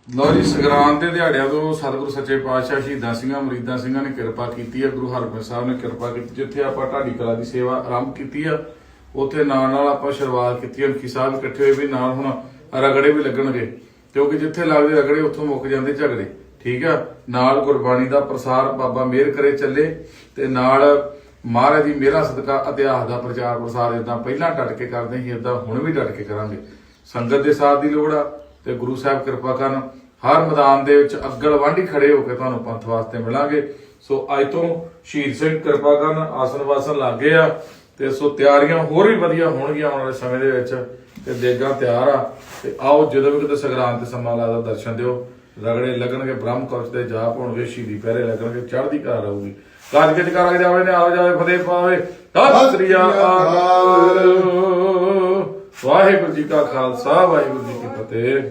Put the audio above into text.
ਲਓ ਜੀ, ਸੰਗਰਾਂਦ ਦੇ ਦਿਹਾੜਿਆਂ ਤੋਂ ਸਤਿਗੁਰੂ ਸੱਚੇ ਪਾਤਸ਼ਾਹ ਸ਼ਹੀਦਾਂ ਸਿੰਘਾਂ ਮਰੀਦਾਂ ਸਿੰਘਾਂ ਨੇ ਕਿਰਪਾ ਕੀਤੀ ਹੈ। ਗੁਰੂ ਹਰਗੋਬਿੰਦ ਸਾਹਿਬ ਨੇ ਕਿਰਪਾ ਕੀਤੀ। ਜਿੱਥੇ ਆਪਾਂ ਢਾਡੀ ਕਲਾ ਦੀ ਸੇਵਾ ਆਰੰਭ ਕੀਤੀ ਆ, ਉੱਥੇ ਨਾਲ ਆਪਾਂ ਸ਼ੁਰੂਆਤ ਕੀਤੀ। ਅੰਕੀ ਸਾਹਿਬ ਇਕੱਠੇ ਹੋਏ ਵੀ ਨਾਲ ਹੁਣ ਰਗੜੇ ਵੀ ਲੱਗਣਗੇ, ਕਿਉਂਕਿ ਜਿੱਥੇ ਲੱਗਦੇ ਰਗੜੇ ਉੱਥੋਂ ਮੁੱਕ ਜਾਂਦੇ ਝਗੜੇ। ਠੀਕ ਆ, ਨਾਲ ਗੁਰਬਾਣੀ ਦਾ ਪ੍ਰਸਾਰ ਬਾਬਾ ਮਿਹਰ ਕਰੇ ਚੱਲੇ, ਤੇ ਨਾਲ ਮਹਾਰਾਜ ਦੀ ਮਿਹਰਾਂ ਸਦਕਾ ਇਤਿਹਾਸ ਦਾ ਪ੍ਰਚਾਰ ਪ੍ਰਸਾਰ ਇਦਾਂ ਪਹਿਲਾਂ ਡਟ ਕੇ ਕਰਦੇ ਸੀ, ਇਦਾਂ ਹੁਣ ਵੀ ਡਟ ਕੇ ਕਰਾਂਗੇ। ਸੰਗਤ ਦੇ ਸਾਥ ਦੀ ਲੋੜ ਆ, ਤੇ ਗੁਰੂ ਸਾਹਿਬ ਕਿਰਪਾ ਕਰਨ ਹਰ ਮੈਦਾਨ ਦੇ ਵਿੱਚ ਅੱਗਲ ਵਾਂਢੀ ਖੜੇ ਹੋ ਕੇ ਤੁਹਾਨੂੰ ਪੰਥ ਵਾਸਤੇ ਮਿਲਾਂਗੇ। ਸੋ ਅੱਜ ਤੋਂ ਸ਼ਹੀਦ ਸਿੰਘ ਕਿਰਪਾ ਕਰਨ ਆਸਨ ਵਾਸਨ ਲੱਗ ਗਏ ਆ, ਤੇ ਸੋ ਤਿਆਰੀਆਂ ਹੋਰ ਵੀ ਵਧੀਆ ਹੋਣਗੀਆਂ ਆਉਣ ਵਾਲੇ ਸਮੇਂ ਦੇ ਵਿੱਚ, ਤੇ ਦੇਗਾਂ ਤਿਆਰ ਆ। ਤੇ ਆਓ ਜਦੋਂ ਵੀ ਕਿਤੇ ਸੰਗਰਾਂਦ ਤੇ ਸਮਾਂ ਲੱਗਦਾ ਦਰਸ਼ਨ ਦਿਓ। ਰਗੜੇ ਲੱਗਣਗੇ, ਬ੍ਰਹਮ ਕਵਚ ਦੇ ਜਾਪ ਹੋਣਗੇ, ਸ਼ਹੀਦੀ ਪਹਿਰੇ ਲੱਗਣਗੇ, ਚੜ੍ਹਦੀ ਕਲਾ ਰਹੂਗੀ। ਕਾਜ ਕੇ ਜਕਾਰਾ ਜਾਵੇ ਨੇ ਆਓ ਜਾਵੇ ਫਤਿਹ ਪਾਵੇ। ਸਤਿ ਸ੍ਰੀ ਅਕਾਲ। ਵਾਹਿਗੁਰੂ ਜੀ ਕਾ ਖਾਲਸਾ, ਵਾਹਿਗੁਰੂ ਜੀ ਕੀ ਫਤਿਹ।